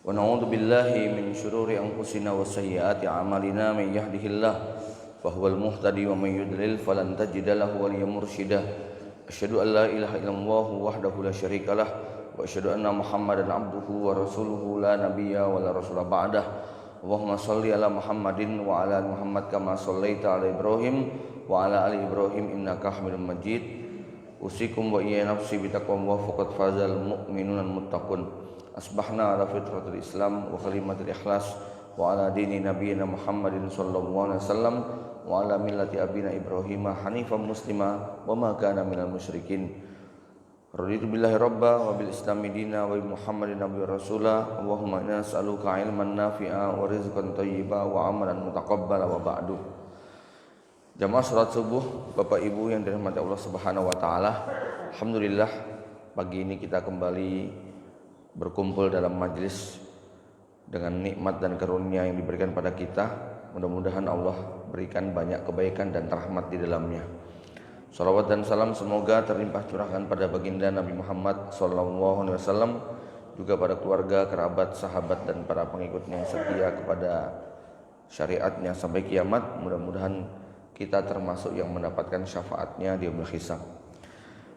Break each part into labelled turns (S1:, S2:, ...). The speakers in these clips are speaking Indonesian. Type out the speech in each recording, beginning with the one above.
S1: ونعوذ بالله من شرور أنفسنا وسيئات أعمالنا من يهده الله فهو المهتدي ومن يضلل فلن تجد له وليا مرشدا أشهد أن لا إله إلا الله وحده لا شريك له وأشهد أن محمدا عبده ورسوله لا نبي ولا رسول بعده اللهم صل على محمد وعلى آل محمد كما صليت على إبراهيم وعلى آل إبراهيم إنك حميد مجيد أوصيكم وإياي نفسي بتقوى الله فقد فاز المؤمنون المتقون أصبحنا على فطرة الإسلام وكلمة الإخلاص وعلى دين نبينا محمد صلى الله عليه وسلم وعلى ملة أبينا إبراهيم حنيفا مسلما وما كان من المشركين رضيت بالله ربا وبالإسلام دينا وبمحمد نبي رسولا اللهم إنا نسألك علما نافعا ورزقا طيبا وعملا متقبلا وبعد. Jamaah salat subuh, Bapak Ibu yang dirahmati Allah Subhanahu wa taala. Alhamdulillah pagi ini kita kembali berkumpul dalam majelis dengan nikmat dan karunia yang diberikan pada kita. Mudah-mudahan Allah berikan banyak kebaikan dan rahmat di dalamnya. Salawat dan salam semoga terlimpah curahkan pada baginda Nabi Muhammad SAW, juga pada keluarga, kerabat, sahabat dan para pengikutnya yang setia kepada syariatnya sampai kiamat. Mudah-mudahan kita termasuk yang mendapatkan syafaatnya di yaumul hisab.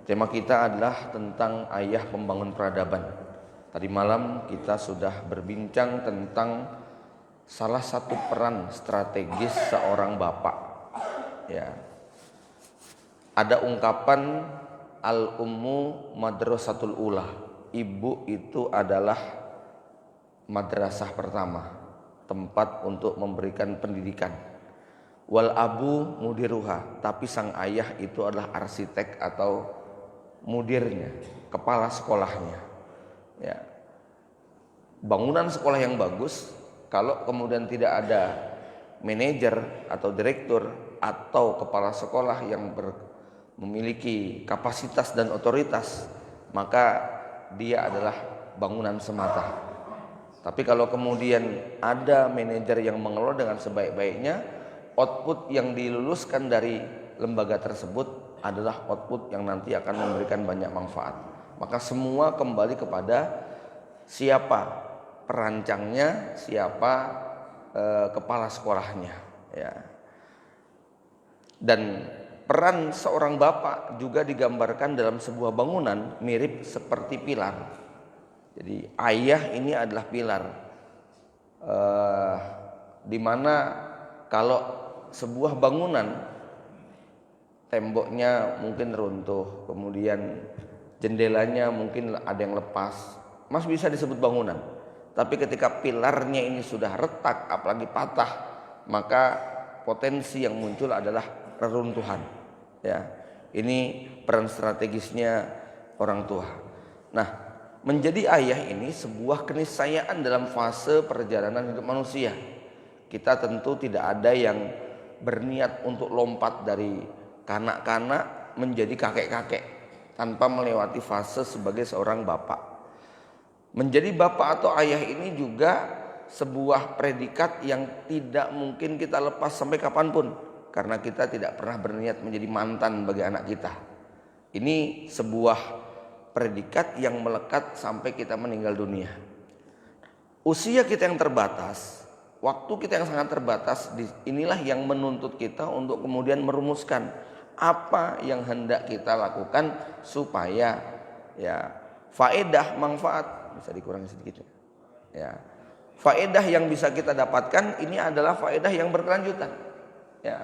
S1: Tema kita adalah tentang ayah pembangun peradaban. Tadi malam kita sudah berbincang tentang salah satu peran strategis seorang bapak. Ya. Ada ungkapan al-ummu madrasatul ula. Ibu itu adalah madrasah pertama, tempat untuk memberikan pendidikan. Wal abu mudiruha, tapi sang ayah itu adalah arsitek atau mudirnya, kepala sekolahnya. Ya. Bangunan sekolah yang bagus, kalau kemudian tidak ada manajer atau direktur atau kepala sekolah yang memiliki kapasitas dan otoritas, maka dia adalah bangunan semata. Tapi kalau kemudian ada manajer yang mengelola dengan sebaik-baiknya, output yang diluluskan dari lembaga tersebut adalah output yang nanti akan memberikan banyak manfaat. Maka semua kembali kepada siapa perancangnya, siapa kepala sekolahnya, ya. Dan peran seorang bapak juga digambarkan dalam sebuah bangunan mirip seperti pilar. Jadi ayah ini adalah pilar, di mana kalau sebuah bangunan temboknya mungkin runtuh, kemudian jendelanya mungkin ada yang lepas, masih bisa disebut bangunan. Tapi ketika pilarnya ini sudah retak, apalagi patah, maka potensi yang muncul adalah reruntuhan. Ya, ini peran strategisnya orang tua. Nah, menjadi ayah ini sebuah keniscayaan dalam fase perjalanan hidup manusia. Kita tentu tidak ada yang berniat untuk lompat dari kanak-kanak menjadi kakek-kakek tanpa melewati fase sebagai seorang bapak. Menjadi bapak atau ayah ini juga sebuah predikat yang tidak mungkin kita lepas sampai kapanpun, karena kita tidak pernah berniat menjadi mantan bagi anak kita. Ini sebuah predikat yang melekat sampai kita meninggal dunia. Usia kita yang terbatas, waktu kita yang sangat terbatas, inilah yang menuntut kita untuk kemudian merumuskan apa yang hendak kita lakukan supaya ya faedah, manfaat bisa dikurangi sedikit ya. Faedah yang bisa kita dapatkan ini adalah faedah yang berkelanjutan. Ya.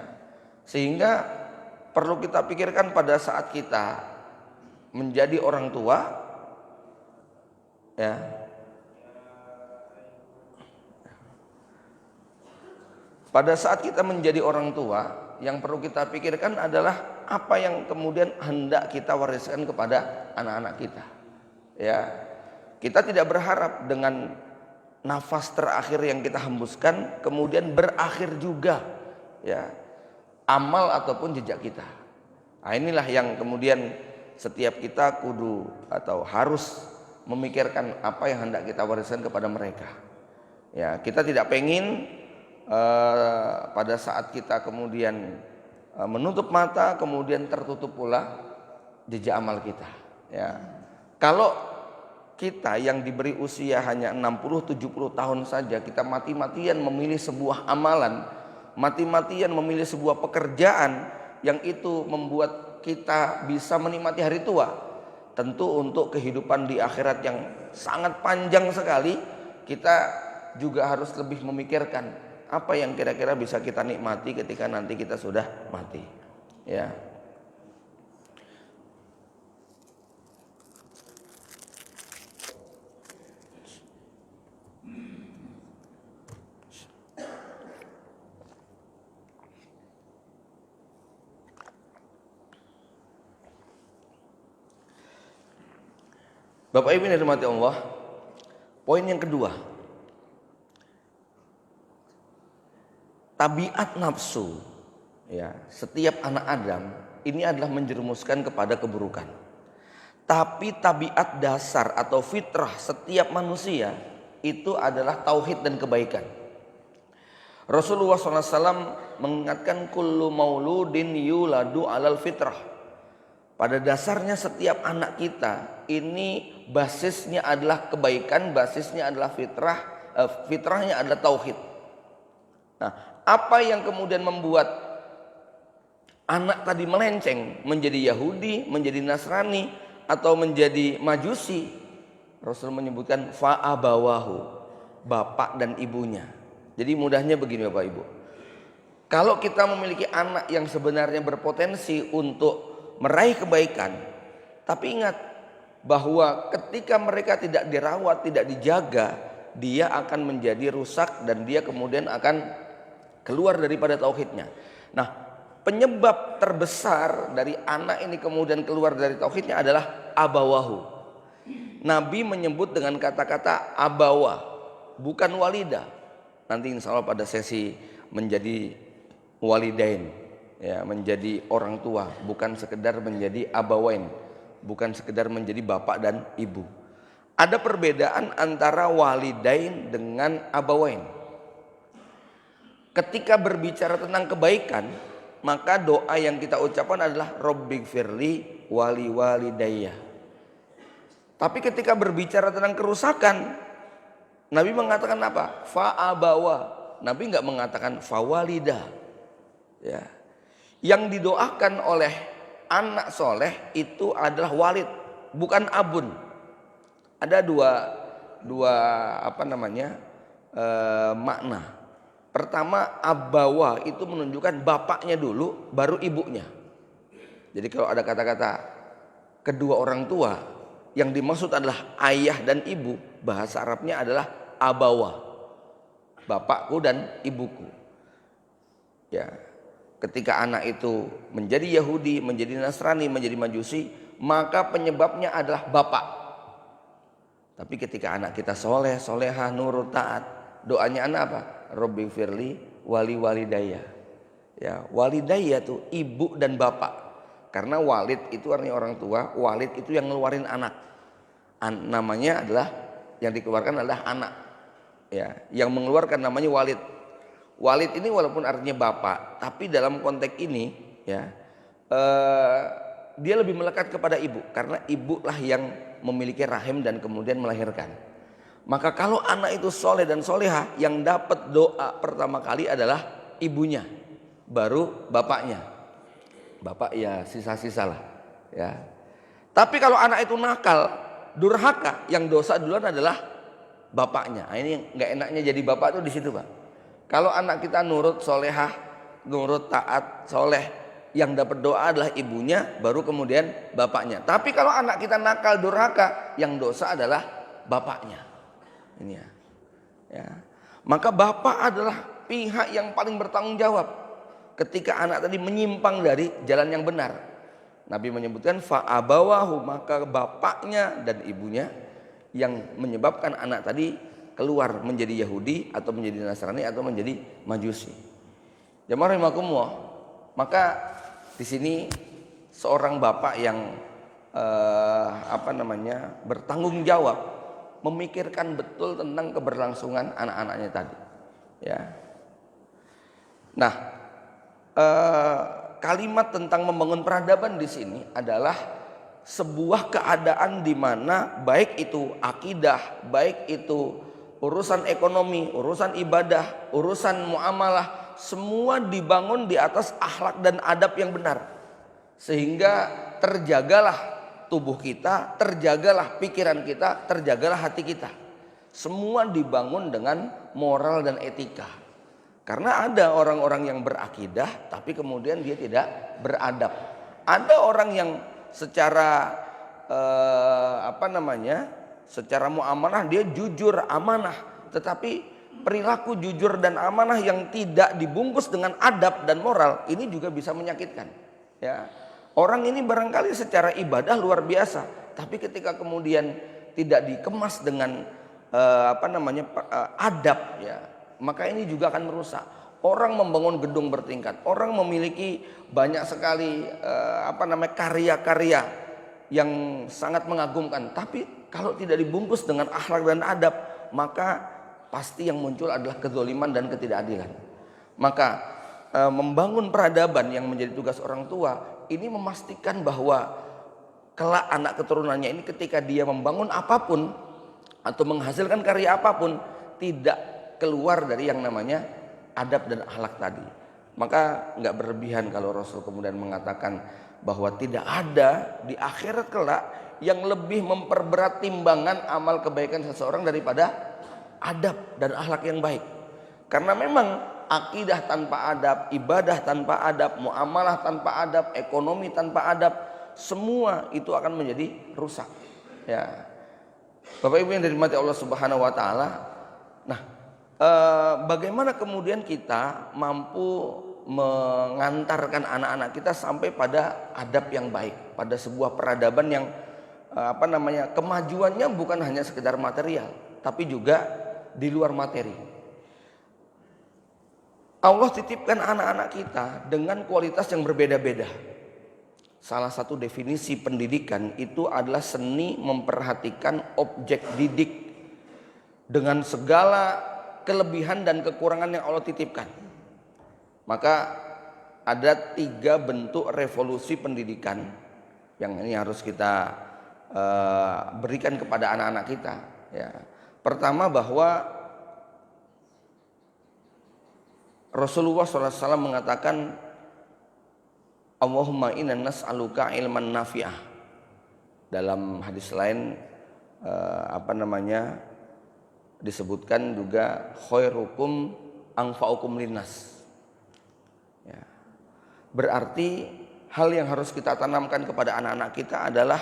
S1: Sehingga perlu kita pikirkan pada saat kita menjadi orang tua, ya. Pada saat kita menjadi orang tua, yang perlu kita pikirkan adalah apa yang kemudian hendak kita wariskan kepada anak-anak kita. Ya, kita tidak berharap dengan nafas terakhir yang kita hembuskan kemudian berakhir juga, ya, amal ataupun jejak kita. Nah, inilah yang kemudian setiap kita kudu atau harus memikirkan apa yang hendak kita wariskan kepada mereka. Ya, kita tidak pengen pada saat kita kemudian menutup mata kemudian tertutup pula jejak amal kita. Ya, kalau kita yang diberi usia hanya 60-70 tahun saja, kita mati-matian memilih sebuah amalan, mati-matian memilih sebuah pekerjaan yang itu membuat kita bisa menikmati hari tua. Tentu untuk kehidupan di akhirat yang sangat panjang sekali, kita juga harus lebih memikirkan apa yang kira-kira bisa kita nikmati ketika nanti kita sudah mati. Ya. Bapak Ibu yang dirahmati Allah, poin yang kedua, tabiat nafsu, ya, setiap anak Adam ini adalah menjerumuskan kepada keburukan. Tapi tabiat dasar atau fitrah setiap manusia itu adalah tauhid dan kebaikan. Rasulullah SAW mengingatkan kullu mauludin yuladu alal fitrah. Pada dasarnya setiap anak kita ini basisnya adalah kebaikan, basisnya adalah fitrah, fitrahnya adalah tauhid. Nah, apa yang kemudian membuat anak tadi melenceng menjadi Yahudi, menjadi Nasrani atau menjadi Majusi? Rasul menyebutkan fa'abawahu, bapak dan ibunya. Jadi mudahnya begini Bapak Ibu. Kalau kita memiliki anak yang sebenarnya berpotensi untuk meraih kebaikan, tapi ingat bahwa ketika mereka tidak dirawat, tidak dijaga, dia akan menjadi rusak dan dia kemudian akan keluar daripada tauhidnya. Nah, penyebab terbesar dari anak ini kemudian keluar dari tauhidnya adalah abawahu. Nabi menyebut dengan kata-kata abawa, bukan walida. Nanti insya Allah pada sesi menjadi walidain, ya, menjadi orang tua, bukan sekedar menjadi abawain, bukan sekedar menjadi bapak dan ibu. Ada perbedaan antara walidain dengan abawain. Ketika berbicara tentang kebaikan, maka doa yang kita ucapkan adalah Rabbighfirli wali walidayya. Tapi ketika berbicara tentang kerusakan, Nabi mengatakan apa? Fa'abawa. Nabi enggak mengatakan fawalida. Ya. Yang didoakan oleh anak soleh itu adalah walid, bukan abun. Ada dua makna. Pertama, abawa itu menunjukkan bapaknya dulu, baru ibunya. Jadi kalau ada kata-kata kedua orang tua, yang dimaksud adalah ayah dan ibu, bahasa Arabnya adalah abawa, bapakku dan ibuku. Ya. Ketika anak itu menjadi Yahudi, menjadi Nasrani, menjadi Majusi, maka penyebabnya adalah bapak. Tapi ketika anak kita soleh, solehah, nurut, taat, doanya anak apa? Rabbighfirli wali walidayya. Ya, walidayya itu ibu dan bapak. Karena walid itu artinya orang tua, walid itu yang ngeluarin anak. Namanya adalah, yang dikeluarkan adalah anak. Ya, yang mengeluarkan namanya walid. Walid ini walaupun artinya bapak, tapi dalam konteks ini ya dia lebih melekat kepada ibu, karena ibulah yang memiliki rahim dan kemudian melahirkan. Maka kalau anak itu soleh dan soleha, yang dapat doa pertama kali adalah ibunya, baru bapaknya. Bapak ya sisa-sisa lah. Ya. Tapi kalau anak itu nakal, durhaka, yang dosa duluan adalah bapaknya. Nah, ini nggak enaknya jadi bapak tuh di situ, Pak. Kalau anak kita nurut, solehah, nurut, taat, soleh, yang dapat doa adalah ibunya, baru kemudian bapaknya. Tapi kalau anak kita nakal, durhaka, yang dosa adalah bapaknya. Ini ya. Ya. Maka bapak adalah pihak yang paling bertanggung jawab ketika anak tadi menyimpang dari jalan yang benar. Nabi menyebutkan fa'abawahu, maka bapaknya dan ibunya yang menyebabkan anak tadi keluar menjadi Yahudi atau menjadi Nasrani atau menjadi Majusi. Jamaah rahimakumullah. Maka di sini seorang bapak yang bertanggung jawab memikirkan betul tentang keberlangsungan anak-anaknya tadi. Ya. Nah, kalimat tentang membangun peradaban di sini adalah sebuah keadaan di mana baik itu akidah, baik itu urusan ekonomi, urusan ibadah, urusan muamalah, semua dibangun di atas akhlak dan adab yang benar. Sehingga terjagalah tubuh kita, terjagalah pikiran kita, terjagalah hati kita. Semua dibangun dengan moral dan etika. Karena ada orang-orang yang berakidah tapi kemudian dia tidak beradab. Ada orang yang secara secara muamalah dia jujur, amanah, tetapi perilaku jujur dan amanah yang tidak dibungkus dengan adab dan moral ini juga bisa menyakitkan. Ya, orang ini barangkali secara ibadah luar biasa, tapi ketika kemudian tidak dikemas dengan adab, ya, maka ini juga akan merusak. Orang membangun gedung bertingkat, orang memiliki banyak sekali karya-karya yang sangat mengagumkan, tapi kalau tidak dibungkus dengan akhlak dan adab, maka pasti yang muncul adalah kezaliman dan ketidakadilan. Maka membangun peradaban yang menjadi tugas orang tua ini memastikan bahwa kelak anak keturunannya ini ketika dia membangun apapun atau menghasilkan karya apapun tidak keluar dari yang namanya adab dan akhlak tadi. Maka nggak berlebihan kalau Rasul kemudian mengatakan bahwa tidak ada di akhirat kelak yang lebih memperberat timbangan amal kebaikan seseorang daripada adab dan akhlak yang baik. Karena memang akidah tanpa adab, ibadah tanpa adab, muamalah tanpa adab, ekonomi tanpa adab, semua itu akan menjadi rusak. Ya, Bapak Ibu yang dirahmati Allah Subhanahu Wa Taala. Nah, bagaimana kemudian kita mampu mengantarkan anak-anak kita sampai pada adab yang baik, pada sebuah peradaban yang kemajuannya bukan hanya sekedar material, tapi juga di luar materi. Allah titipkan anak-anak kita dengan kualitas yang berbeda-beda. Salah satu definisi pendidikan itu adalah seni memperhatikan objek didik dengan segala kelebihan dan kekurangan yang Allah titipkan. Maka ada 3 bentuk revolusi pendidikan yang ini harus kita berikan kepada anak-anak kita. Ya. Pertama, bahwa Rasulullah SAW mengatakan, Allahumma inna nas'aluka ilman nafi'ah. Dalam hadis lain disebutkan juga khairukum anfa'ukum linnas. Ya. Berarti hal yang harus kita tanamkan kepada anak-anak kita adalah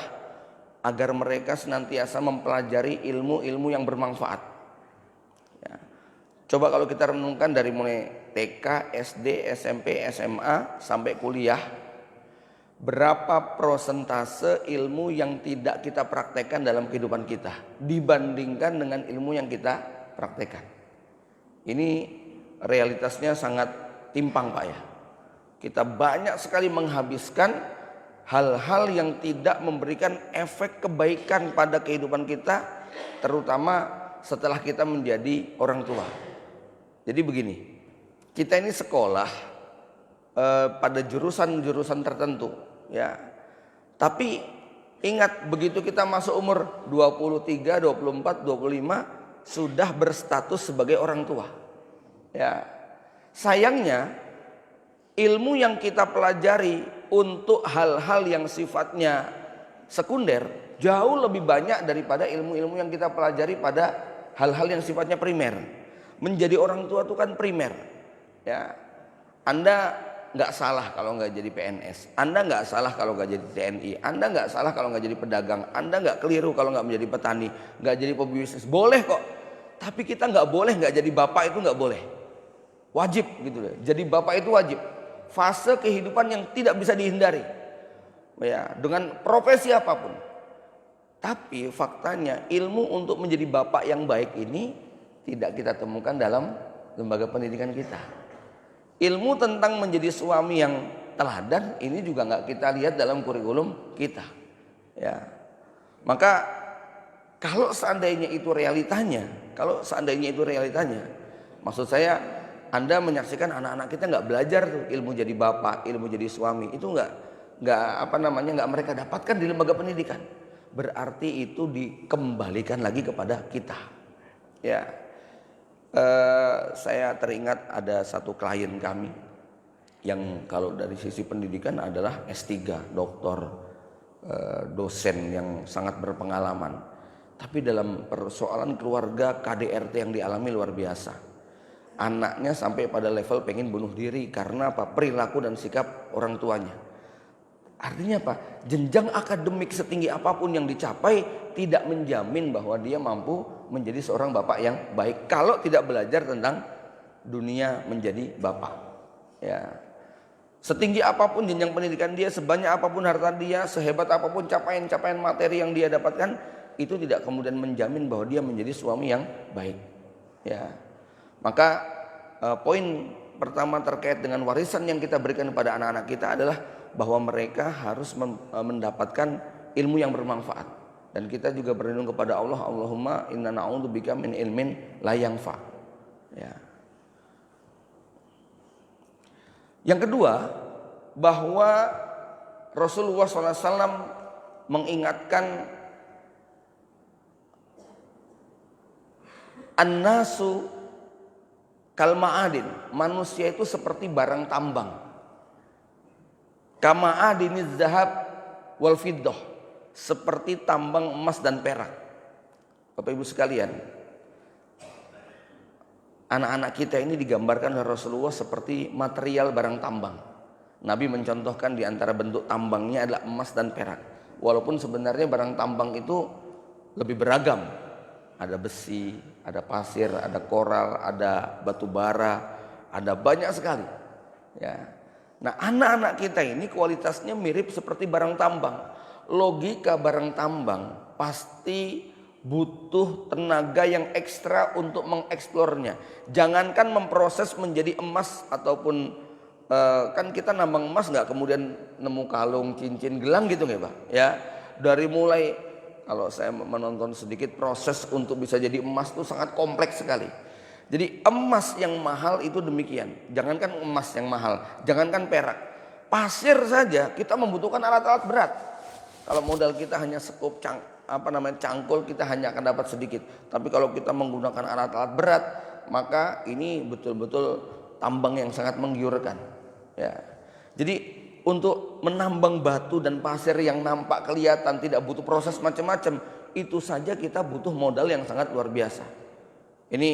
S1: agar mereka senantiasa mempelajari ilmu-ilmu yang bermanfaat. Ya. Coba kalau kita renungkan dari mulai TK, SD, SMP, SMA sampai kuliah, berapa prosentase ilmu yang tidak kita praktekkan dalam kehidupan kita dibandingkan dengan ilmu yang kita praktekkan. Ini realitasnya sangat timpang, Pak, ya. Kita banyak sekali menghabiskan hal-hal yang tidak memberikan efek kebaikan pada kehidupan kita, terutama setelah kita menjadi orang tua. Jadi begini, kita ini sekolah pada jurusan-jurusan tertentu, ya. Tapi ingat, begitu kita masuk umur 23, 24, 25 sudah berstatus sebagai orang tua. Ya. Sayangnya ilmu yang kita pelajari untuk hal-hal yang sifatnya sekunder jauh lebih banyak daripada ilmu-ilmu yang kita pelajari pada hal-hal yang sifatnya primer. Menjadi orang tua itu kan primer. Ya. Anda nggak salah kalau nggak jadi PNS, Anda nggak salah kalau nggak jadi TNI, Anda nggak salah kalau nggak jadi pedagang, Anda nggak keliru kalau nggak menjadi petani, nggak jadi pebisnis, boleh kok. Tapi kita nggak boleh nggak jadi bapak, itu nggak boleh, wajib gitu deh. Jadi bapak itu wajib, fase kehidupan yang tidak bisa dihindari, ya, dengan profesi apapun. Tapi faktanya ilmu untuk menjadi bapak yang baik ini tidak kita temukan dalam lembaga pendidikan kita. Ilmu tentang menjadi suami yang teladan ini juga nggak kita lihat dalam kurikulum kita. Ya, maka kalau seandainya itu realitanya, maksud saya Anda menyaksikan anak-anak kita nggak belajar tuh ilmu jadi bapak, ilmu jadi suami, itu nggak nggak mereka dapatkan di lembaga pendidikan, berarti itu dikembalikan lagi kepada kita. Ya, saya teringat ada satu klien kami yang kalau dari sisi pendidikan adalah S3, doktor, dosen yang sangat berpengalaman. Tapi dalam persoalan keluarga KDRT yang dialami luar biasa. Anaknya sampai pada level pengen bunuh diri karena apa? Perilaku dan sikap orang tuanya. Artinya apa? Jenjang akademik setinggi apapun yang dicapai tidak menjamin bahwa dia mampu menjadi seorang bapak yang baik kalau tidak belajar tentang dunia menjadi bapak. Ya. Setinggi apapun jenjang pendidikan dia, sebanyak apapun harta dia, sehebat apapun capaian-capaian materi yang dia dapatkan, itu tidak kemudian menjamin bahwa dia menjadi suami yang baik. Ya. Maka poin pertama terkait dengan warisan yang kita berikan kepada anak-anak kita adalah bahwa mereka harus mendapatkan ilmu yang bermanfaat. Dan kita juga berlindung kepada Allah, Allahumma inna na'udzubika min ilmin la yanfa. Ya. Yang kedua, bahwa Rasulullah SAW mengingatkan an-nasu kal ma'adin, manusia itu seperti barang tambang. Kama adiniz zahab wal fiddah, seperti tambang emas dan perak. Bapak Ibu sekalian, anak-anak kita ini digambarkan oleh Rasulullah seperti material barang tambang. Nabi mencontohkan di antara bentuk tambangnya adalah emas dan perak. Walaupun sebenarnya barang tambang itu lebih beragam. Ada besi, ada pasir, ada koral, ada batu bara, ada banyak sekali. Ya. Nah, anak-anak kita ini kualitasnya mirip seperti barang tambang. Logika barang tambang pasti butuh tenaga yang ekstra untuk mengeksplornya. Jangankan memproses menjadi emas ataupun kan kita nambang emas nggak kemudian nemu kalung, cincin, gelang gitu nggak Pak? Ya, dari mulai kalau saya menonton sedikit proses untuk bisa jadi emas itu sangat kompleks sekali. Jadi emas yang mahal itu demikian. Jangankan emas yang mahal, jangankan perak, pasir saja kita membutuhkan alat-alat berat. Kalau modal kita hanya sekup cangkul, kita hanya akan dapat sedikit. Tapi kalau kita menggunakan alat-alat berat, maka ini betul-betul tambang yang sangat menggiurkan. Ya. Jadi untuk menambang batu dan pasir yang nampak kelihatan tidak butuh proses macam-macam, itu saja kita butuh modal yang sangat luar biasa. Ini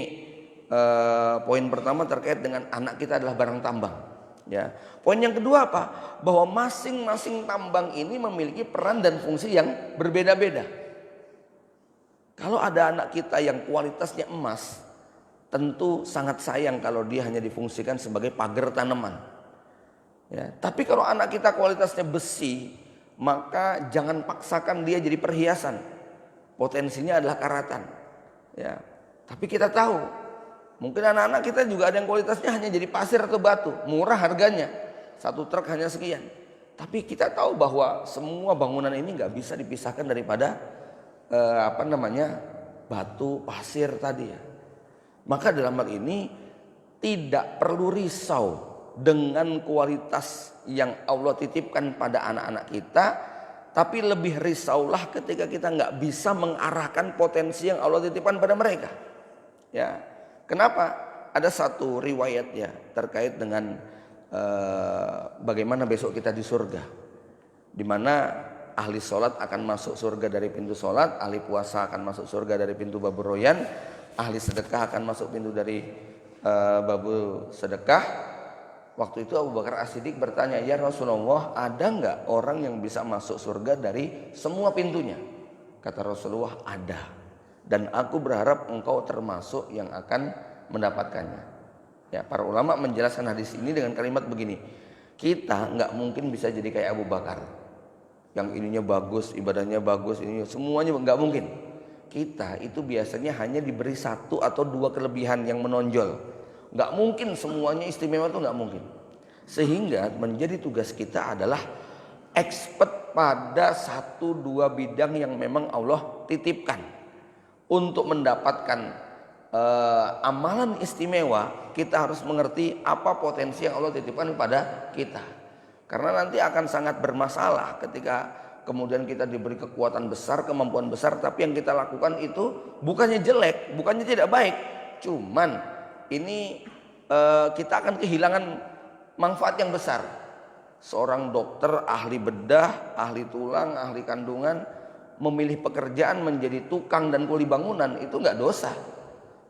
S1: poin pertama terkait dengan anak kita adalah barang tambang. Ya. Poin yang kedua apa? Bahwa masing-masing tambang ini memiliki peran dan fungsi yang berbeda-beda. Kalau ada anak kita yang kualitasnya emas, tentu sangat sayang kalau dia hanya difungsikan sebagai pagar tanaman. Ya. Tapi kalau anak kita kualitasnya besi, maka jangan paksakan dia jadi perhiasan. Potensinya adalah karatan. Ya. Tapi kita tahu mungkin anak-anak kita juga ada yang kualitasnya hanya jadi pasir atau batu, murah harganya, satu truk hanya sekian. Tapi kita tahu bahwa semua bangunan ini nggak bisa dipisahkan daripada batu, pasir tadi ya. Maka dalam hal ini tidak perlu risau dengan kualitas yang Allah titipkan pada anak-anak kita, tapi lebih risaulah ketika kita nggak bisa mengarahkan potensi yang Allah titipkan pada mereka. Ya. Kenapa? Ada satu riwayat ya terkait dengan bagaimana besok kita di surga, di mana ahli sholat akan masuk surga dari pintu sholat, ahli puasa akan masuk surga dari pintu babu royan, ahli sedekah akan masuk pintu dari babu sedekah. Waktu itu Abu Bakar As-Siddiq bertanya, ya Rasulullah, ada nggak orang yang bisa masuk surga dari semua pintunya? Kata Rasulullah, ada. Dan aku berharap engkau termasuk yang akan mendapatkannya. Ya, para ulama menjelaskan hadis ini dengan kalimat begini, kita nggak mungkin bisa jadi kayak Abu Bakar, yang ininya bagus, ibadahnya bagus, ini semuanya nggak mungkin. Kita itu biasanya hanya diberi satu atau dua kelebihan yang menonjol. Nggak mungkin semuanya istimewa, itu nggak mungkin. Sehingga menjadi tugas kita adalah expert pada satu dua bidang yang memang Allah titipkan. Untuk mendapatkan amalan istimewa, kita harus mengerti apa potensi yang Allah titipkan kepada kita. Karena nanti akan sangat bermasalah ketika kemudian kita diberi kekuatan besar, kemampuan besar, tapi yang kita lakukan itu bukannya jelek, bukannya tidak baik, cuman ini kita akan kehilangan manfaat yang besar. Seorang dokter ahli bedah, ahli tulang, ahli kandungan memilih pekerjaan menjadi tukang dan kuli bangunan itu nggak dosa,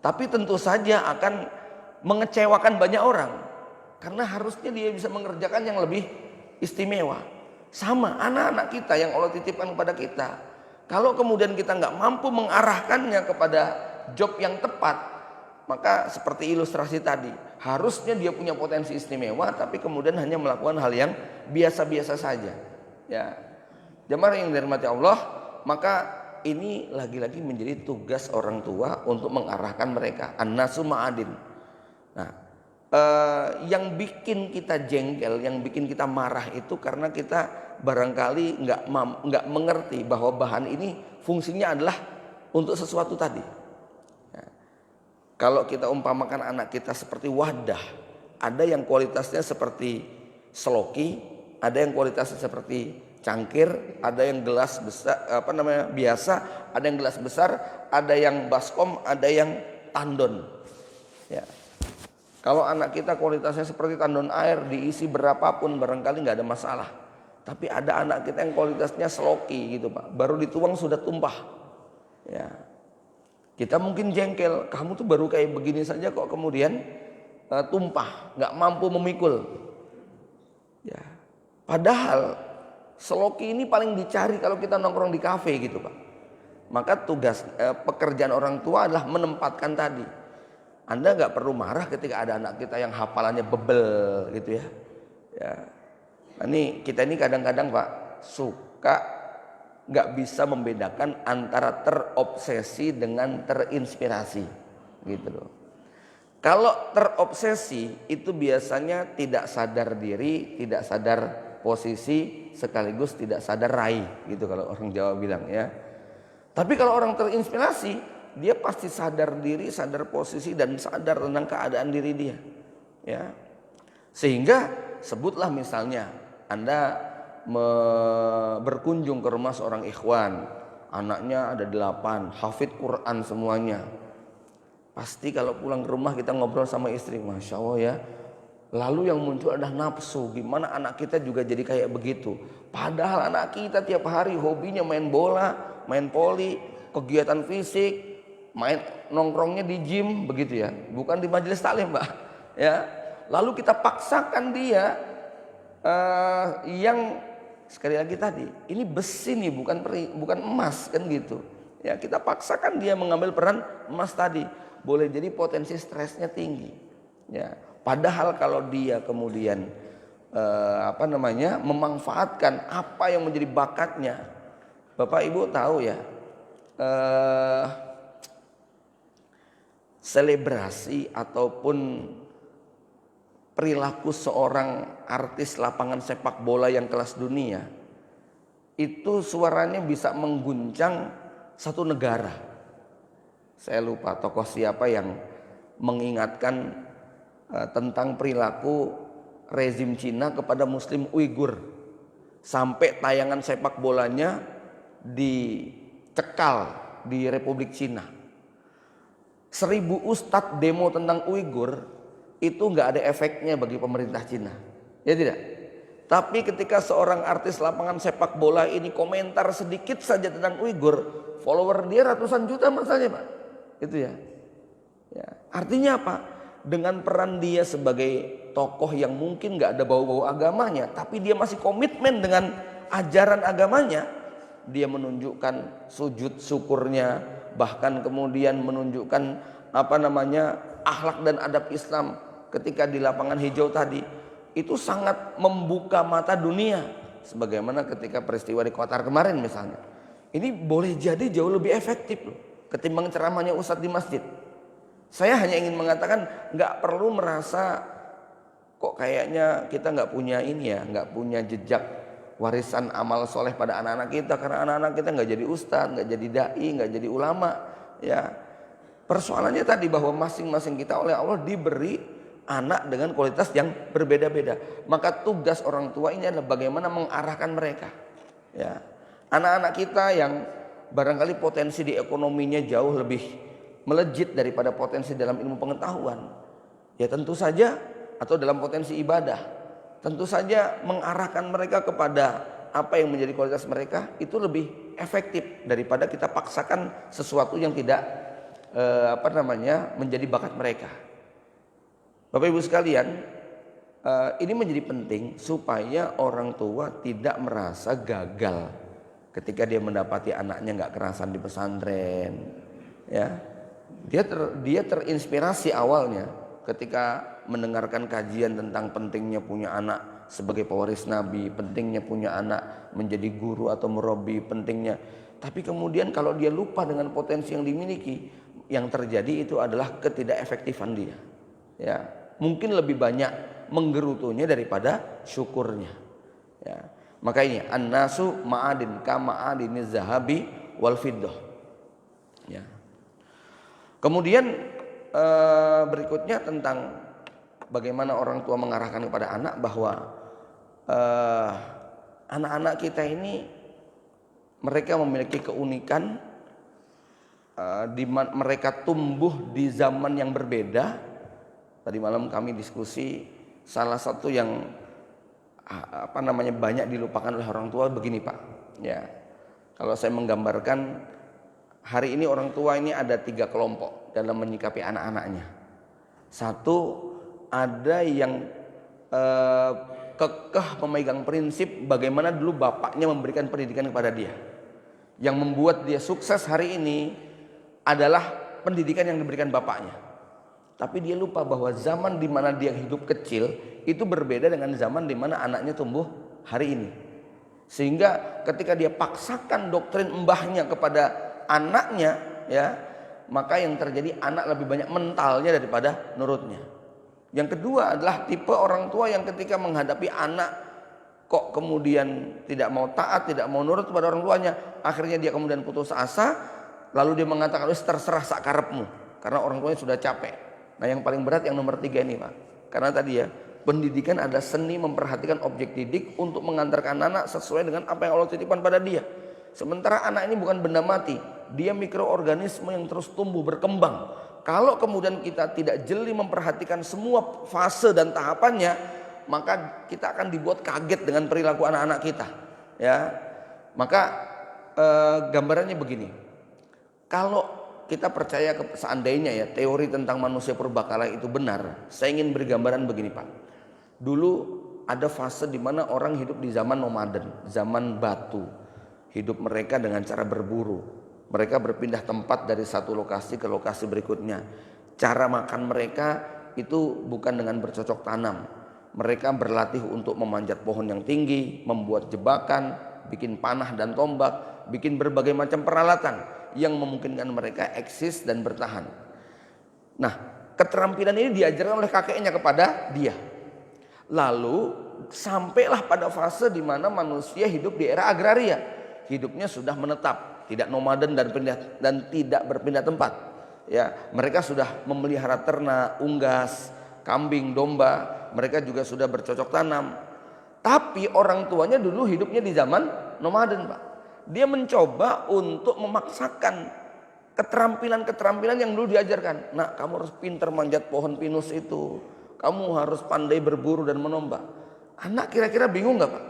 S1: tapi tentu saja akan mengecewakan banyak orang karena harusnya dia bisa mengerjakan yang lebih istimewa. Sama anak-anak kita yang Allah titipkan kepada kita, kalau kemudian kita nggak mampu mengarahkannya kepada job yang tepat, maka seperti ilustrasi tadi, harusnya dia punya potensi istimewa, tapi kemudian hanya melakukan hal yang biasa-biasa saja. Ya, jemaah yang dirahmati Allah, maka ini lagi-lagi menjadi tugas orang tua untuk mengarahkan mereka. An-nasu ma'adin. Nah, yang bikin kita jengkel, yang bikin kita marah itu karena kita barangkali nggak mengerti bahwa bahan ini fungsinya adalah untuk sesuatu tadi. Kalau kita umpamakan anak kita seperti wadah, ada yang kualitasnya seperti seloki, ada yang kualitasnya seperti cangkir, ada yang gelas besar, biasa, ada yang gelas besar, ada yang baskom, ada yang tandon. Ya. Kalau anak kita kualitasnya seperti tandon air, diisi berapapun barangkali nggak ada masalah. Tapi ada anak kita yang kualitasnya seloki gitu Pak, baru dituang sudah tumpah. Ya. Kita mungkin jengkel, kamu tuh baru kayak begini saja kok kemudian tumpah, nggak mampu memikul. Ya, padahal seloki ini paling dicari kalau kita nongkrong di kafe gitu Pak. Maka tugas pekerjaan orang tua adalah menempatkan tadi. Anda nggak perlu marah ketika ada anak kita yang hafalannya bebel gitu ya. Ya, nah, kita ini kadang-kadang Pak suka nggak bisa membedakan antara terobsesi dengan terinspirasi gitu loh. Kalau terobsesi itu biasanya tidak sadar diri, tidak sadar posisi, sekaligus tidak sadar raih gitu kalau orang Jawa bilang ya. Tapi kalau orang terinspirasi, dia pasti sadar diri, sadar posisi dan sadar tentang keadaan diri dia. Ya. Sehingga sebutlah misalnya Anda berkunjung ke rumah seorang ikhwan, anaknya ada 8, hafidh Quran semuanya. Pasti kalau pulang ke rumah kita ngobrol sama istri, Masya Allah ya. Lalu yang muncul adalah nafsu, gimana anak kita juga jadi kayak begitu. Padahal anak kita tiap hari hobinya main bola, main voli, kegiatan fisik, main nongkrongnya di gym begitu ya, bukan di majelis taklim Mbak. Ya, lalu kita paksakan dia yang sekali lagi tadi, ini besi nih bukan emas kan gitu. Ya, kita paksakan dia mengambil peran emas tadi. Boleh jadi potensi stresnya tinggi. Ya, padahal kalau dia kemudian memanfaatkan apa yang menjadi bakatnya. Bapak Ibu tahu ya, selebrasi ataupun perilaku seorang artis lapangan sepak bola yang kelas dunia itu suaranya bisa mengguncang satu negara. Saya lupa tokoh siapa yang mengingatkan tentang perilaku rezim Cina kepada Muslim Uighur, sampai tayangan sepak bolanya dicekal di Republik Cina. 1000 ustadz demo tentang Uighur itu nggak ada efeknya bagi pemerintah Cina, ya tidak. Tapi ketika seorang artis lapangan sepak bola ini komentar sedikit saja tentang Uighur, follower dia ratusan juta masalahnya Pak, itu ya. Ya, artinya apa? Dengan peran dia sebagai tokoh yang mungkin nggak ada bau-bau agamanya, tapi dia masih komitmen dengan ajaran agamanya, dia menunjukkan sujud syukurnya, bahkan kemudian menunjukkan akhlak dan adab Islam. Ketika di lapangan hijau tadi itu sangat membuka mata dunia, sebagaimana ketika peristiwa di Qatar kemarin misalnya. Ini boleh jadi jauh lebih efektif loh ketimbang ceramahnya ustadz di masjid. Saya hanya ingin mengatakan nggak perlu merasa kok kayaknya kita nggak punya nggak punya jejak warisan amal soleh pada anak-anak kita, karena anak-anak kita nggak jadi ustadz, nggak jadi dai, nggak jadi ulama. Ya, persoalannya tadi bahwa masing-masing kita oleh Allah diberi anak dengan kualitas yang berbeda-beda. Maka tugas orang tua ini adalah bagaimana mengarahkan mereka. Ya, anak-anak kita yang barangkali potensi di ekonominya jauh lebih melejit daripada potensi dalam ilmu pengetahuan. Ya tentu saja, atau dalam potensi ibadah, tentu saja mengarahkan mereka kepada apa yang menjadi kualitas mereka itu lebih efektif daripada kita paksakan sesuatu yang tidak menjadi bakat mereka. Bapak Ibu sekalian, ini menjadi penting supaya orang tua tidak merasa gagal ketika dia mendapati anaknya nggak kerasan di pesantren. Ya, dia terinspirasi awalnya ketika mendengarkan kajian tentang pentingnya punya anak sebagai pewaris Nabi, pentingnya punya anak menjadi guru atau murabi, pentingnya. Tapi kemudian kalau dia lupa dengan potensi yang dimiliki, yang terjadi itu adalah ketidakefektifan dia. Ya, mungkin lebih banyak menggerutunya daripada syukurnya. Ya, makanya an-nasu ma'adin ka ma'adiniz zahabi wal fiddah. Ya. Kemudian berikutnya tentang bagaimana orang tua mengarahkan kepada anak bahwa anak-anak kita ini mereka memiliki keunikan di mana mereka tumbuh di zaman yang berbeda. Tadi malam kami diskusi salah satu yang banyak dilupakan oleh orang tua begini Pak. Ya, kalau saya menggambarkan hari ini orang tua ini ada 3 kelompok dalam menyikapi anak-anaknya. Satu, ada yang kekeh memegang prinsip bagaimana dulu bapaknya memberikan pendidikan kepada dia. Yang membuat dia sukses hari ini adalah pendidikan yang diberikan bapaknya. Tapi dia lupa bahwa zaman di mana dia hidup kecil itu berbeda dengan zaman di mana anaknya tumbuh hari ini. Sehingga ketika dia paksakan doktrin mbahnya kepada anaknya, ya, maka yang terjadi anak lebih banyak mentalnya daripada nurutnya. Yang kedua adalah tipe orang tua yang ketika menghadapi anak kok kemudian tidak mau taat, tidak mau nurut kepada orang tuanya, akhirnya dia kemudian putus asa, lalu dia mengatakan terserah sakarepmu, karena orang tuanya sudah capek. Nah yang paling berat yang nomor 3 ini Pak, karena tadi ya, pendidikan adalah seni memperhatikan objek didik untuk mengantarkan anak sesuai dengan apa yang Allah titipkan pada dia. Sementara anak ini bukan benda mati, dia mikroorganisme yang terus tumbuh berkembang. Kalau kemudian kita tidak jeli memperhatikan semua fase dan tahapannya, maka kita akan dibuat kaget dengan perilaku anak-anak kita. Ya, maka gambarannya begini. Kalau kita percaya seandainya ya teori tentang manusia purbakala itu benar, saya ingin beri gambaran begini Pak. Dulu ada fase di mana orang hidup di zaman nomaden, zaman batu. Hidup mereka dengan cara berburu. Mereka berpindah tempat dari satu lokasi ke lokasi berikutnya. Cara makan mereka itu bukan dengan bercocok tanam. Mereka berlatih untuk memanjat pohon yang tinggi, membuat jebakan, bikin panah dan tombak, bikin berbagai macam peralatan yang memungkinkan mereka eksis dan bertahan. Nah, keterampilan ini diajarkan oleh kakeknya kepada dia. Lalu sampailah pada fase di mana manusia hidup di era agraria. Hidupnya sudah menetap, tidak nomaden dan tidak berpindah tempat. Ya, mereka sudah memelihara ternak, unggas, kambing, domba. Mereka juga sudah bercocok tanam. Tapi orang tuanya dulu hidupnya di zaman nomaden, Pak. Dia mencoba untuk memaksakan keterampilan-keterampilan yang dulu diajarkan. Nah, kamu harus pintar manjat pohon pinus itu. Kamu harus pandai berburu dan menombak. Anak kira-kira bingung nggak Pak?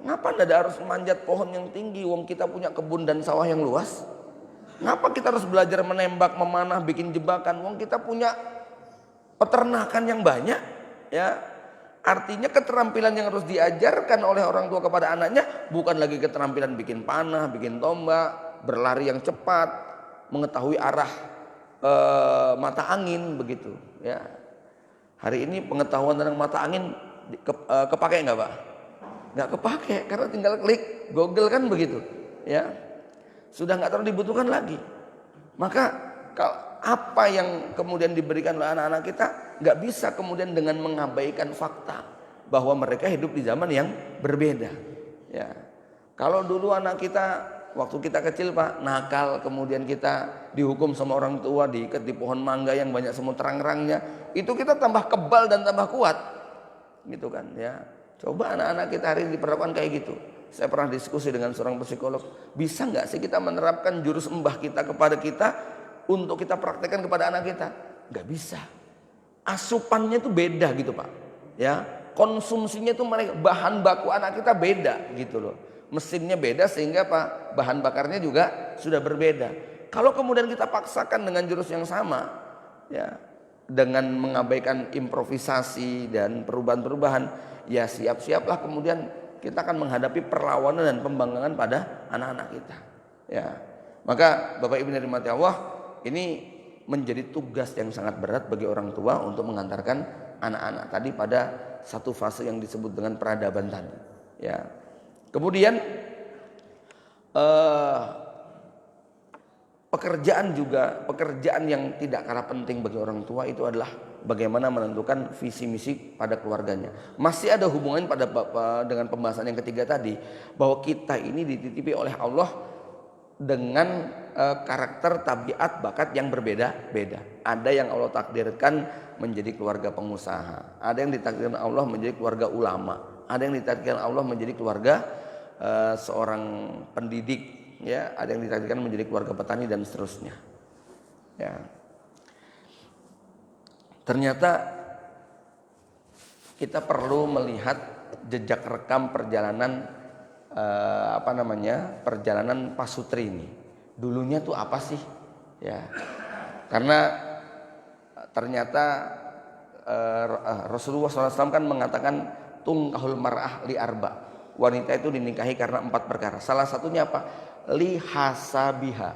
S1: Ngapa Anda harus manjat pohon yang tinggi? Wong kita punya kebun dan sawah yang luas. Ngapa kita harus belajar menembak, memanah, bikin jebakan? Wong kita punya peternakan yang banyak. Ya, artinya keterampilan yang harus diajarkan oleh orang tua kepada anaknya bukan lagi keterampilan bikin panah, bikin tombak, berlari yang cepat, mengetahui arah mata angin begitu. Ya, hari ini pengetahuan tentang mata angin kepake nggak Pak? Nggak kepake karena tinggal klik Google kan begitu. Ya, sudah nggak terlalu dibutuhkan lagi. Maka apa yang kemudian diberikan oleh anak-anak kita nggak bisa kemudian dengan mengabaikan fakta bahwa mereka hidup di zaman yang berbeda. Ya, kalau dulu anak kita waktu kita kecil Pak, nakal, kemudian kita dihukum sama orang tua, diikat di pohon mangga yang banyak semut terang-terangnya, itu kita tambah kebal dan tambah kuat, gitu kan ya. Coba anak-anak kita hari ini diperlakukan kayak gitu. Saya pernah diskusi dengan seorang psikolog, bisa nggak sih kita menerapkan jurus embah kita kepada kita untuk kita praktekkan kepada anak kita? Nggak bisa. Asupannya itu beda gitu Pak, ya. Konsumsinya itu bahan baku anak kita beda gitu loh. Mesinnya beda sehingga Pak, bahan bakarnya juga sudah berbeda. Kalau kemudian kita paksakan dengan jurus yang sama, ya, dengan mengabaikan improvisasi dan perubahan-perubahan, ya siap-siaplah kemudian kita akan menghadapi perlawanan dan pembangkangan pada anak-anak kita. Ya, maka Bapak Ibu yang dirahmati Allah, ini menjadi tugas yang sangat berat bagi orang tua untuk mengantarkan anak-anak tadi pada satu fase yang disebut dengan peradaban tadi. Ya, kemudian pekerjaan yang tidak kalah penting bagi orang tua itu adalah bagaimana menentukan visi misi pada keluarganya. Masih ada hubungan dengan pembahasan yang ketiga tadi, bahwa kita ini dititipi oleh Allah dengan karakter, tabiat, bakat yang berbeda-beda. Ada yang Allah takdirkan menjadi keluarga pengusaha, ada yang ditakdirkan Allah menjadi keluarga ulama, ada yang ditakdirkan Allah menjadi keluarga seorang pendidik, ya, ada yang ditakdirkan menjadi keluarga petani dan seterusnya. Ya. Ternyata kita perlu melihat jejak rekam perjalanan perjalanan Pak Sutri ini. Dulunya tuh apa sih? Ya. Karena ternyata Rasulullah SAW kan mengatakan tungkahul mar'ah li arba. Wanita itu dinikahi karena 4 perkara. Salah satunya apa? Li hasabiha.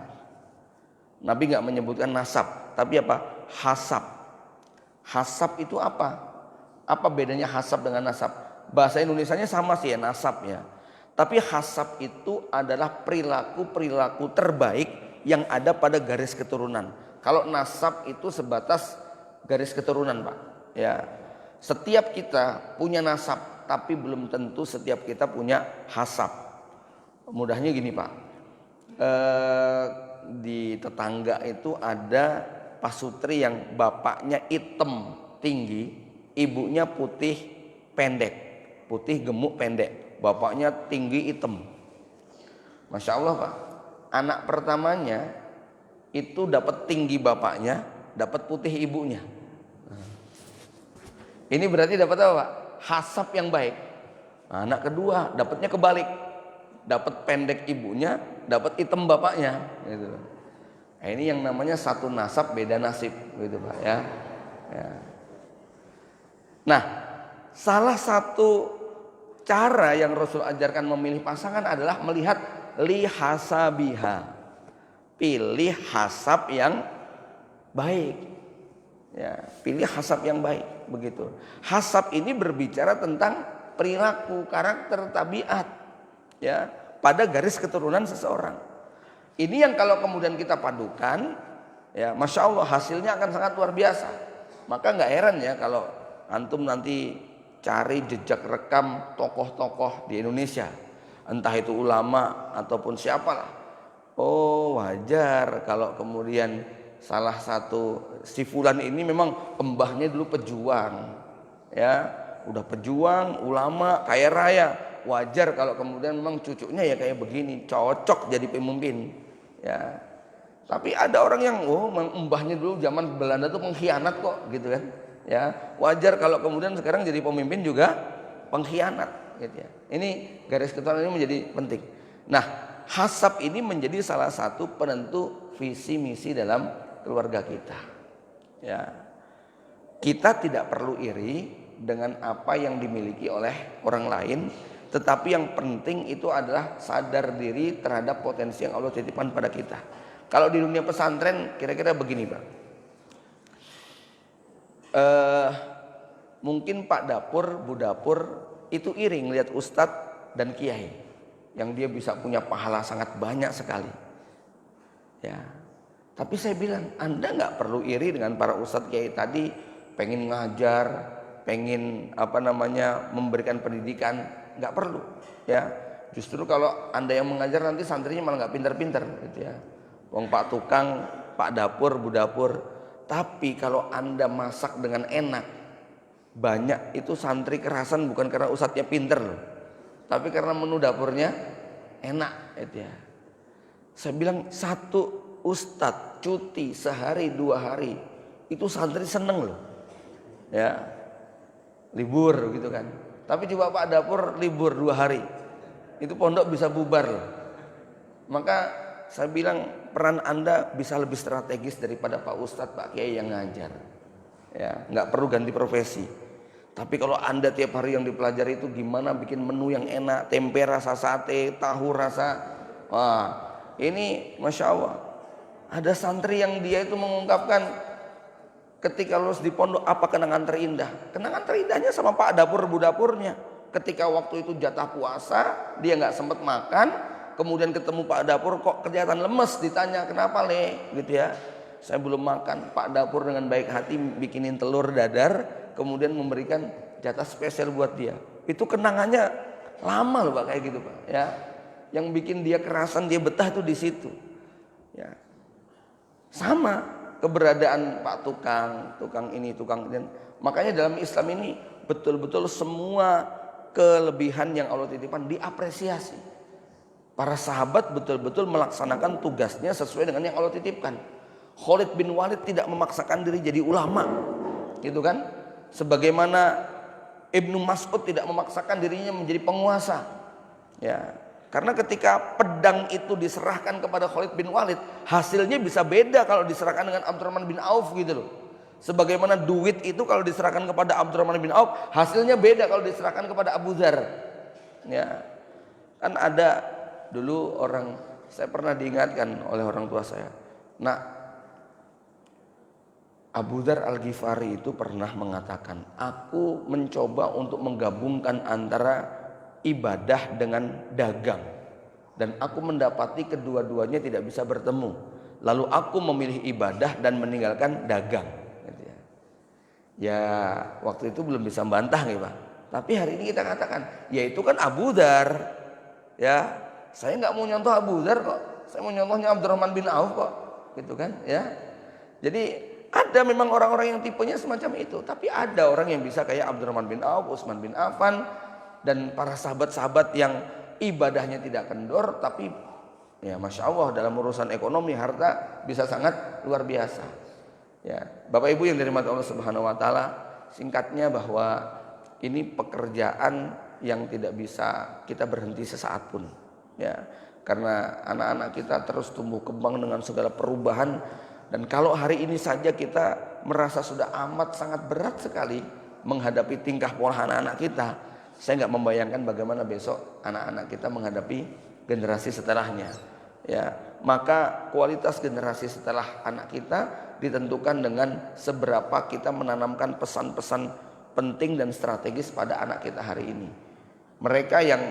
S1: Nabi nggak menyebutkan nasab, tapi apa? Hasab. Hasab itu apa? Apa bedanya hasab dengan nasab? Bahasa Indonesianya sama sih ya, nasab ya. Tapi hasab itu adalah perilaku-perilaku terbaik yang ada pada garis keturunan. Kalau nasab itu sebatas garis keturunan Pak. Ya, setiap kita punya nasab, tapi belum tentu setiap kita punya hasab. Mudahnya gini Pak, di tetangga itu ada Pak Sutri yang bapaknya hitam tinggi, ibunya putih pendek, putih gemuk pendek. Bapaknya tinggi hitam. Masya Allah Pak, anak pertamanya itu dapat tinggi bapaknya, dapat putih ibunya. Ini berarti dapat apa Pak? Hasab yang baik. Anak kedua dapatnya kebalik, dapat pendek ibunya, dapat hitam bapaknya. Gitu. Nah, ini yang namanya satu nasab beda nasib, gitu Pak ya. Ya. Nah, salah satu cara yang Rasul ajarkan memilih pasangan adalah melihat lihasabiha, pilih hasab yang baik. Ya, pilih hasab yang baik, begitu. Hasab ini berbicara tentang perilaku, karakter, tabiat, ya, pada garis keturunan seseorang. Ini yang kalau kemudian kita padukan, ya, masya Allah hasilnya akan sangat luar biasa. Maka nggak heran ya kalau antum nanti cari jejak rekam tokoh-tokoh di Indonesia, entah itu ulama ataupun siapalah. Oh, wajar kalau kemudian salah satu si fulan ini memang embahnya dulu pejuang, ya, udah pejuang, ulama, kaya raya. Wajar kalau kemudian memang cucunya ya kayak begini, cocok jadi pemimpin, ya. Tapi ada orang yang embahnya dulu zaman Belanda tuh pengkhianat kok, gitu kan. Ya, wajar kalau kemudian sekarang jadi pemimpin juga pengkhianat, gitu ya. Ini garis keturunan ini menjadi penting. Nah, hasab ini menjadi salah satu penentu visi misi dalam keluarga kita. Ya, kita tidak perlu iri dengan apa yang dimiliki oleh orang lain, tetapi yang penting itu adalah sadar diri terhadap potensi yang Allah titipkan pada kita. Kalau di dunia pesantren kira-kira begini Pak. Mungkin Pak Dapur, Bu Dapur itu iri lihat ustadz dan kiai yang dia bisa punya pahala sangat banyak sekali. Ya, tapi saya bilang Anda nggak perlu iri dengan para ustadz kiai tadi, pengen ngajar, pengen memberikan pendidikan, nggak perlu. Ya, Justru kalau Anda yang mengajar nanti santrinya malah nggak pintar-pintar gitu ya. Wong Pak Tukang, Pak Dapur, Bu Dapur. Tapi kalau Anda masak dengan enak, banyak itu santri kerasan bukan karena ustadznya pinter loh, tapi karena menu dapurnya enak gitu ya. Saya bilang satu ustadz cuti sehari 2 hari itu santri seneng loh ya, libur gitu kan. Tapi coba Pak Dapur libur 2 hari, itu pondok bisa bubar loh. Maka saya bilang peran Anda bisa lebih strategis daripada Pak Ustadz, Pak Kiai yang ngajar ya, nggak perlu ganti profesi. Tapi kalau Anda tiap hari yang dipelajari itu gimana bikin menu yang enak, tempe rasa sate, tahu rasa, wah ini Masya Allah. Ada santri yang dia itu mengungkapkan ketika lulus di pondok apa kenangan terindah. Kenangan terindahnya sama Pak Dapur, Bu Dapurnya. Ketika waktu itu jatah puasa, dia nggak sempat makan, kemudian ketemu Pak Dapur kok kelihatan lemes, ditanya kenapa Le gitu ya. Saya belum makan. Pak Dapur dengan baik hati bikinin telur dadar, kemudian memberikan jatah spesial buat dia. Itu kenangannya lama loh Pak, kayak gitu Pak ya. Yang bikin dia kerasan, dia betah tuh di situ ya. Sama keberadaan Pak tukang ini, tukang ini. Makanya dalam Islam ini betul-betul semua kelebihan yang Allah titipkan diapresiasi. Para sahabat betul-betul melaksanakan tugasnya sesuai dengan yang Allah titipkan. Khalid bin Walid tidak memaksakan diri jadi ulama, gitu kan? Sebagaimana Ibnu Mas'ud tidak memaksakan dirinya menjadi penguasa. Ya, karena ketika pedang itu diserahkan kepada Khalid bin Walid, hasilnya bisa beda kalau diserahkan dengan Abdurrahman bin Auf gitu loh. Sebagaimana duit itu kalau diserahkan kepada Abdurrahman bin Auf, hasilnya beda kalau diserahkan kepada Abu Dzar. Ya. Kan ada dulu orang, saya pernah diingatkan oleh orang tua saya. Nah, Abu Dzar Al-Ghifari itu pernah mengatakan, aku mencoba untuk menggabungkan antara ibadah dengan dagang, dan aku mendapati kedua-duanya tidak bisa bertemu. Lalu aku memilih ibadah dan meninggalkan dagang. Ya waktu itu belum bisa membantah nih Pak. Tapi hari ini kita katakan, ya itu kan Abu Dzar. Ya, saya nggak mau nyontoh Abu Dzar kok. Saya mau nyontohnya Abdurrahman bin Auf kok, gitu kan? Ya. Jadi ada memang orang-orang yang tipenya semacam itu, tapi ada orang yang bisa kayak Abdurrahman bin Auf, Utsman bin Affan, dan para sahabat-sahabat yang ibadahnya tidak kendor, tapi ya Masya Allah dalam urusan ekonomi harta bisa sangat luar biasa. Ya, Bapak Ibu yang dirahmati Allah Subhanahu Wa Taala, singkatnya bahwa ini pekerjaan yang tidak bisa kita berhenti sesaat pun. Ya, karena anak-anak kita terus tumbuh kembang dengan segala perubahan, dan kalau hari ini saja kita merasa sudah amat sangat berat sekali menghadapi tingkah pola anak-anak kita, saya nggak membayangkan bagaimana besok anak-anak kita menghadapi generasi setelahnya. Ya, maka kualitas generasi setelah anak kita ditentukan dengan seberapa kita menanamkan pesan-pesan penting dan strategis pada anak kita hari ini. Mereka yang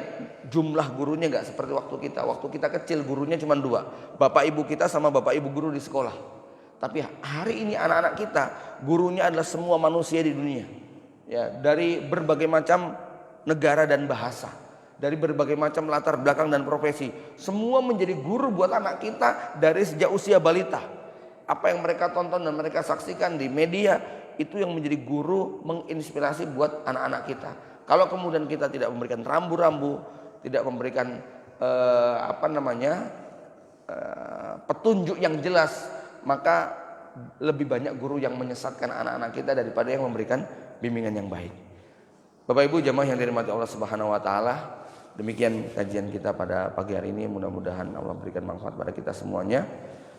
S1: jumlah gurunya nggak seperti waktu kita. Waktu kita kecil gurunya cuma 2, bapak ibu kita sama bapak ibu guru di sekolah. Tapi hari ini anak-anak kita gurunya adalah semua manusia di dunia. Ya, dari berbagai macam negara dan bahasa, dari berbagai macam latar belakang dan profesi, semua menjadi guru buat anak kita dari sejak usia balita. Apa yang mereka tonton dan mereka saksikan di media itu yang menjadi guru menginspirasi buat anak-anak kita. Kalau kemudian kita tidak memberikan rambu-rambu, tidak memberikan petunjuk yang jelas, maka lebih banyak guru yang menyesatkan anak-anak kita daripada yang memberikan bimbingan yang baik. Bapak Ibu jamaah yang dirahmati Allah Subhanahu Wa Taala, demikian kajian kita pada pagi hari ini. Mudah-mudahan Allah berikan manfaat pada kita semuanya.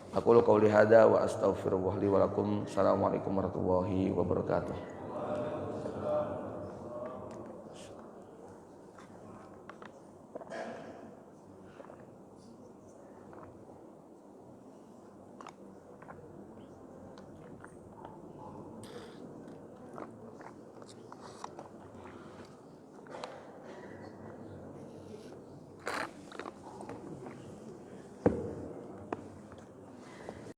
S1: Aku qouli hadza wa astaghfirullah li wa lakum. Assalamualaikum warahmatullahi wabarakatuh.